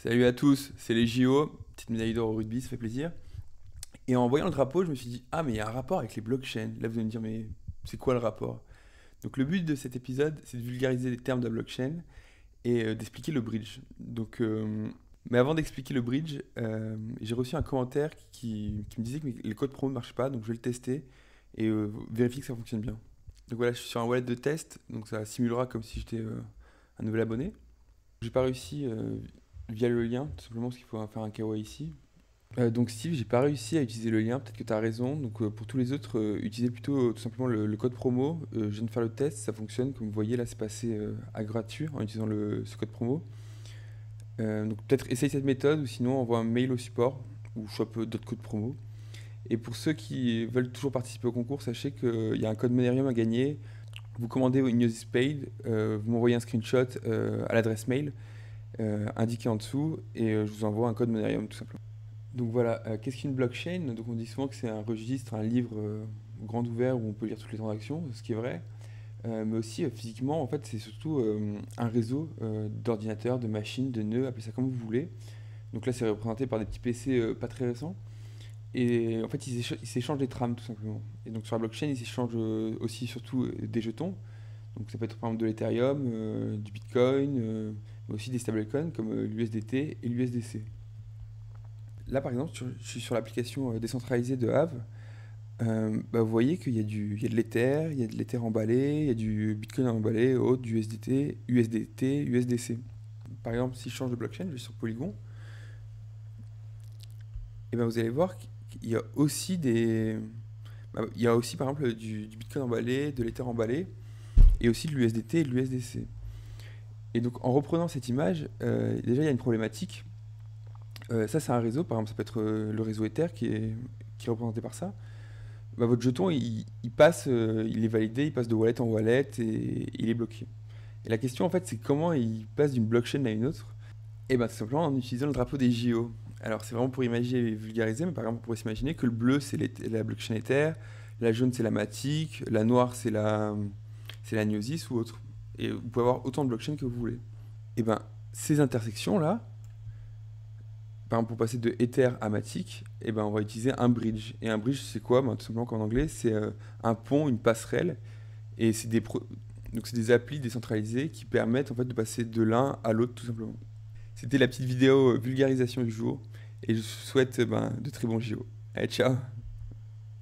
Salut à tous, c'est les JO, petite médaille d'or au rugby, ça fait plaisir. Et en voyant le drapeau, je me suis dit, ah mais il y a un rapport avec les blockchains. Là vous allez me dire, mais c'est quoi le rapport? Donc le but de cet épisode, c'est de vulgariser les termes de la blockchain et d'expliquer le bridge. Mais avant d'expliquer le bridge, j'ai reçu un commentaire qui me disait que les codes promo ne marchaient pas, donc je vais le tester et vérifier que ça fonctionne bien. Donc voilà, je suis sur un wallet de test, donc ça simulera comme si j'étais un nouvel abonné. J'ai pas réussi via le lien, tout simplement parce qu'il faut faire un KYC. Donc Steve, j'ai pas réussi à utiliser le lien, peut-être que tu as raison. Donc pour tous les autres, utilisez plutôt tout simplement le code promo. Je viens de faire le test, ça fonctionne. Comme vous voyez là, c'est passé à gratuit en utilisant ce code promo. Donc peut-être essaye cette méthode ou sinon envoie un mail au support ou chope d'autres codes promo. Et pour ceux qui veulent toujours participer au concours, sachez qu'il y a un code Monerium à gagner. Vous commandez une News is Paid, vous m'envoyez un screenshot à l'adresse mail indiquée en dessous et je vous envoie un code Monerium tout simplement. Donc voilà, qu'est-ce qu'une blockchain? Donc on dit souvent que c'est un registre, un livre grand ouvert où on peut lire toutes les transactions, ce qui est vrai. Mais aussi physiquement, en fait, c'est surtout un réseau d'ordinateurs, de machines, de nœuds, appelez ça comme vous voulez. Donc là, c'est représenté par des petits PC pas très récents. Et en fait, ils s'échangent des trames tout simplement. Et donc sur la blockchain, ils s'échangent aussi surtout des jetons. Donc ça peut être par exemple de l'Ethereum, du Bitcoin, mais aussi des stablecoins comme l'USDT et l'USDC. Là, par exemple, je suis sur l'application décentralisée de Aave. Vous voyez qu'il y a de l'Ether, il y a de l'Ether emballé, il y a du Bitcoin emballé, autre, du USDT, USDC. Par exemple, si je change de blockchain, je vais sur Polygon, et vous allez voir qu'il y a aussi il y a aussi par exemple du Bitcoin emballé, de l'Ether emballé, et aussi de l'USDT et de l'USDC. Et donc en reprenant cette image, déjà il y a une problématique. Ça c'est un réseau, par exemple ça peut être le réseau Ether qui est représenté par ça. Votre jeton, il passe, il est validé, il passe de wallet en wallet et il est bloqué. Et la question, en fait, c'est comment il passe d'une blockchain à une autre. Et bien, tout simplement en utilisant le drapeau des JO. Alors, c'est vraiment pour imaginer et vulgariser, mais par exemple, on pourrait s'imaginer que le bleu, c'est la blockchain Ether, la jaune, c'est la Matic, la noire, c'est la Gnosis ou autre. Et vous pouvez avoir autant de blockchains que vous voulez. Et ben, ces intersections-là, par exemple, pour passer de Ether à Matic, eh ben, on va utiliser un bridge. Et un bridge, c'est quoi? Tout simplement qu'en anglais, c'est un pont, une passerelle. Et donc, c'est des applis décentralisées qui permettent en fait, de passer de l'un à l'autre, tout simplement. C'était la petite vidéo vulgarisation du jour. Et je vous souhaite de très bons JO. Allez, ciao!